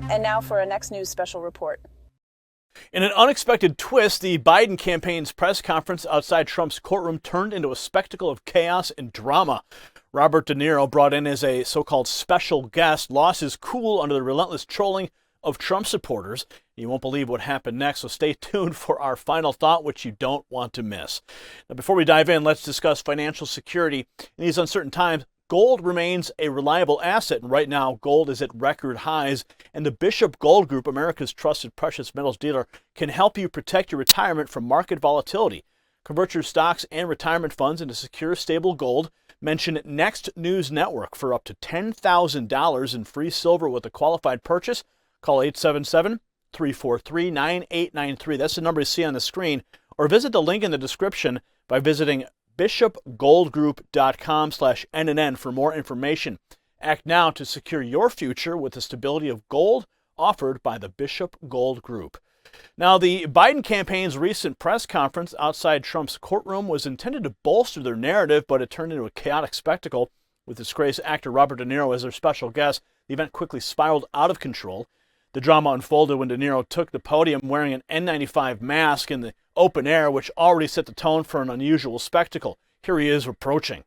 And now for a Next News special report. In an unexpected twist, the Biden campaign's press conference outside Trump's courtroom turned into a spectacle of chaos and drama. Robert De Niro, brought in as a so-called special guest, lost his cool under the relentless trolling of Trump supporters. You won't believe what happened next, so stay tuned for our final thought, which you don't want to miss. Now, before we dive in, let's discuss financial security. In these uncertain times, gold remains a reliable asset, and right now gold is at record highs, and the Bishop Gold Group, America's trusted precious metals dealer, can help you protect your retirement from market volatility. Convert your stocks and retirement funds into secure, stable gold. Mention Next News Network for up to $10,000 in free silver with a qualified purchase. Call 877-343-9893. That's the number you see on the screen, or visit the link in the description by visiting bishopgoldgroup.com/NNN for more information. Act now to secure your future with the stability of gold offered by the Bishop Gold Group. Now, the Biden campaign's recent press conference outside Trump's courtroom was intended to bolster their narrative, but it turned into a chaotic spectacle. With disgraced actor Robert De Niro as their special guest, the event quickly spiraled out of control. The drama unfolded when De Niro took the podium wearing an N95 mask in the open air, which already set the tone for an unusual spectacle. Here he is approaching.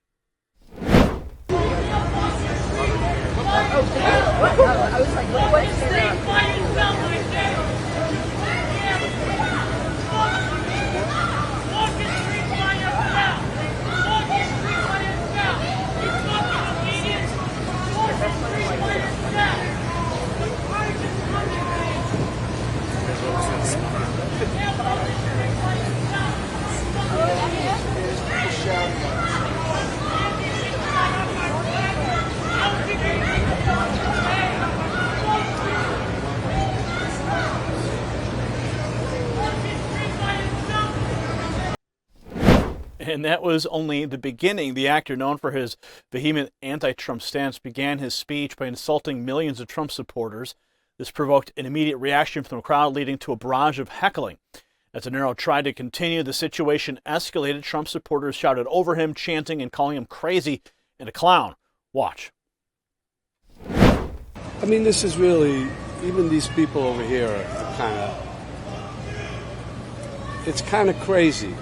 And that was only the beginning. The actor, known for his vehement anti-Trump stance, began his speech by insulting millions of Trump supporters. This provoked an immediate reaction from the crowd, leading to a barrage of heckling. As De Niro tried to continue, the situation escalated. Trump supporters shouted over him, chanting and calling him crazy and a clown. Watch. I mean, this is really, even these people over here are it's kind of crazy.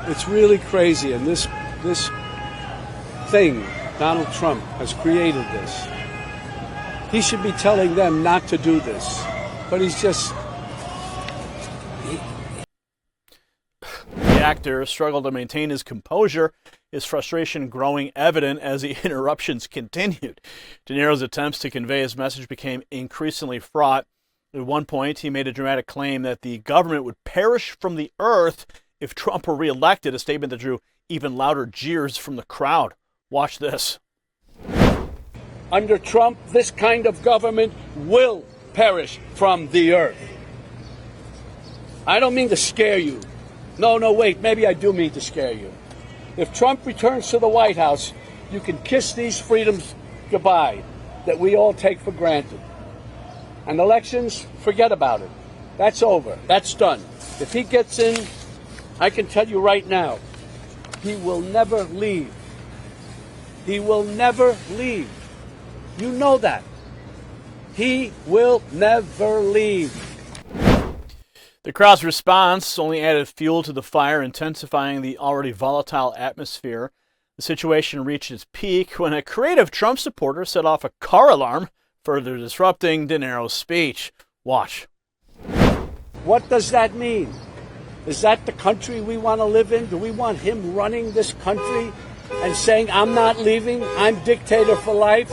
It's really crazy, and this thing, Donald Trump has created this. He should be telling them not to do this, but he's just... The actor struggled to maintain his composure, his frustration growing evident as the interruptions continued. De Niro's attempts to convey his message became increasingly fraught. At one point, he made a dramatic claim that the government would perish from the earth if Trump were reelected, a statement that drew even louder jeers from the crowd. Watch this. Under Trump, this kind of government will perish from the earth. I don't mean to scare you. No, wait, maybe I do mean to scare you. If Trump returns to the White House, you can kiss these freedoms goodbye that we all take for granted. And elections, forget about it. That's over. That's done. If he gets in, I can tell you right now, he will never leave. He will never leave. You know that. He will never leave. The crowd's response only added fuel to the fire, intensifying the already volatile atmosphere. The situation reached its peak when a creative Trump supporter set off a car alarm, further disrupting De Niro's speech. Watch. What does that mean? Is that the country we want to live in? Do we want him running this country and saying, I'm not leaving, I'm dictator for life?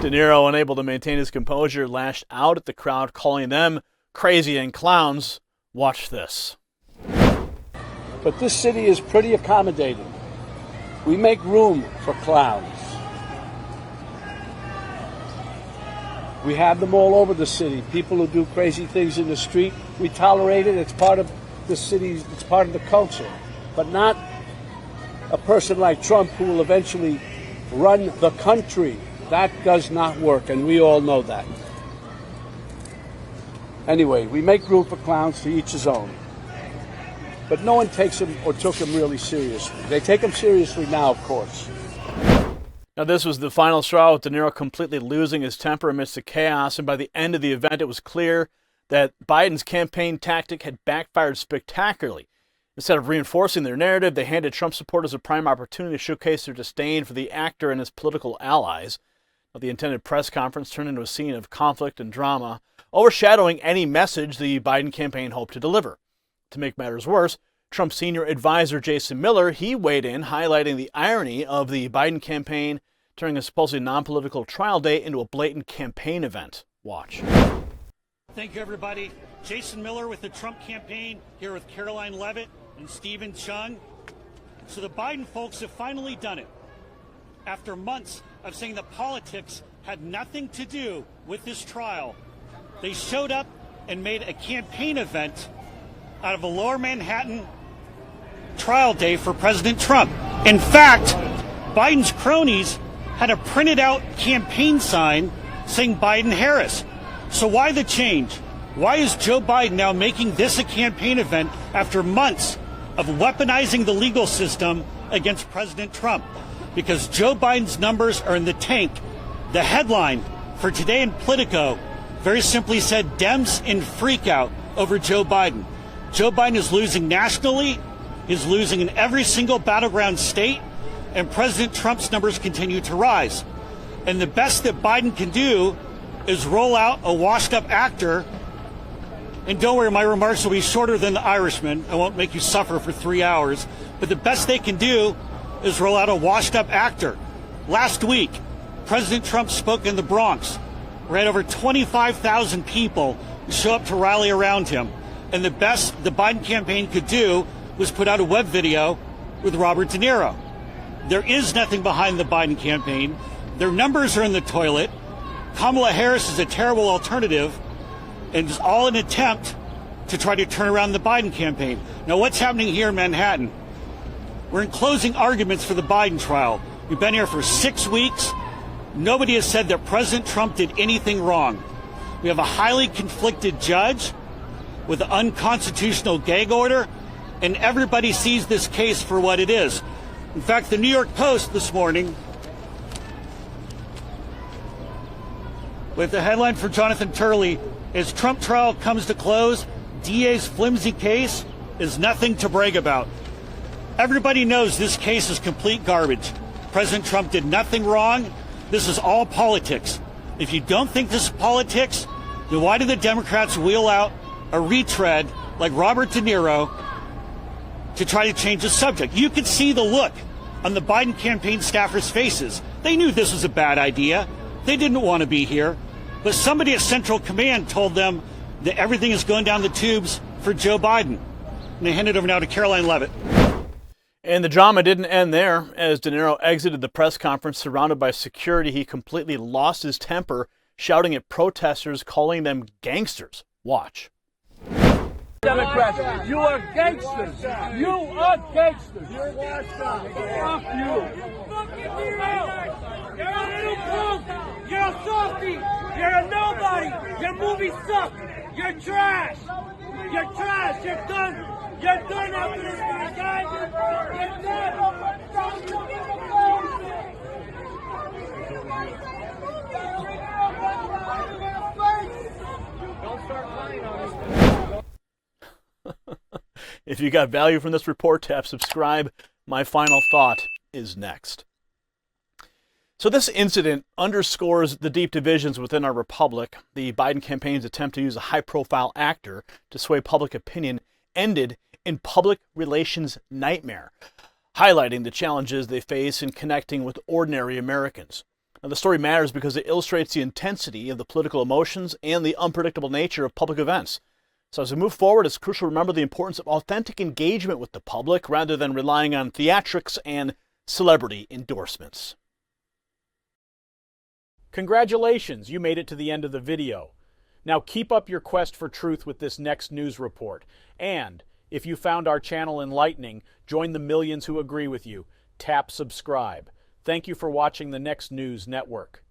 De Niro, unable to maintain his composure, lashed out at the crowd, calling them crazy and clowns. Watch this. But this city is pretty accommodating. We make room for clowns. We have them all over the city. People who do crazy things in the street, we tolerate it. It's part of the city. It's part of the culture. But not a person like Trump who will eventually run the country. That does not work, and we all know that. Anyway, we make room for clowns, to each his own. but no one takes him or took him really seriously. They take him seriously now, of course. Now, this was the final straw, with De Niro completely losing his temper amidst the chaos, and by the end of the event, it was clear that Biden's campaign tactic had backfired spectacularly. Instead of reinforcing their narrative, they handed Trump supporters a prime opportunity to showcase their disdain for the actor and his political allies. Now, the intended press conference turned into a scene of conflict and drama, overshadowing any message the Biden campaign hoped to deliver. To make matters worse, Trump's senior advisor Jason Miller, he weighed in, highlighting the irony of the Biden campaign turning a supposedly non-political trial day into a blatant campaign event. Watch. Thank you, everybody. Jason Miller with the Trump campaign, here with Caroline Leavitt and Stephen Chung. So the Biden folks have finally done it. After months of saying that politics had nothing to do with this trial, they showed up and made a campaign event out of a Lower Manhattan trial day for President Trump. In fact, Biden's cronies had a printed out campaign sign saying Biden-Harris. So why the change? Why is Joe Biden now making this a campaign event after months of weaponizing the legal system against President Trump? Because Joe Biden's numbers are in the tank. The headline for today in Politico very simply said, Dems in freak out over Joe Biden. Joe Biden is losing nationally, is losing in every single battleground state, and President Trump's numbers continue to rise. And the best that Biden can do is roll out a washed-up actor. And don't worry, my remarks will be shorter than the Irishman. I won't make you suffer for 3 hours. But the best they can do is roll out a washed-up actor. Last week, President Trump spoke in the Bronx, where he had over 25,000 people show up to rally around him. And the best the Biden campaign could do was put out a web video with Robert De Niro. There is nothing behind the Biden campaign. Their numbers are in the toilet. Kamala Harris is a terrible alternative, and it's all an attempt to try to turn around the Biden campaign. Now, what's happening here in Manhattan? We're in closing arguments for the Biden trial. We've been here for 6 weeks. Nobody has said that President Trump did anything wrong. We have a highly conflicted judge with an unconstitutional gag order, and everybody sees this case for what it is. In fact, the New York Post this morning, with the headline for Jonathan Turley, as Trump trial comes to close, DA's flimsy case is nothing to brag about. Everybody knows this case is complete garbage. President Trump did nothing wrong. This is all politics. If you don't think this is politics, then why do the Democrats wheel out a retread like Robert De Niro to try to change the subject? You could see the look on the Biden campaign staffers' faces. They knew this was a bad idea. They didn't want to be here. But somebody at Central Command told them that everything is going down the tubes for Joe Biden. And they hand it over now to Caroline Leavitt. And the drama didn't end there. As De Niro exited the press conference surrounded by security, he completely lost his temper, shouting at protesters, calling them gangsters. Watch. Democrats, you are gangsters. You are gangsters. You're washed up. Fuck you. You're a little punk. You're a softie. You're a nobody. Your movies suck. You're trash. You're trash. You're done. You're done after this guy, guys. You're done. Don't start lying on us. If you got value from this report, tap subscribe. My final thought is next. So this incident underscores the deep divisions within our republic. The Biden campaign's attempt to use a high-profile actor to sway public opinion ended in public relations nightmare, highlighting the challenges they face in connecting with ordinary Americans. Now, the story matters because it illustrates the intensity of the political emotions and the unpredictable nature of public events. So as we move forward, it's crucial to remember the importance of authentic engagement with the public rather than relying on theatrics and celebrity endorsements. Congratulations, you made it to the end of the video. Now keep up your quest for truth with this next news report. And if you found our channel enlightening, join the millions who agree with you. Tap subscribe. Thank you for watching the Next News Network.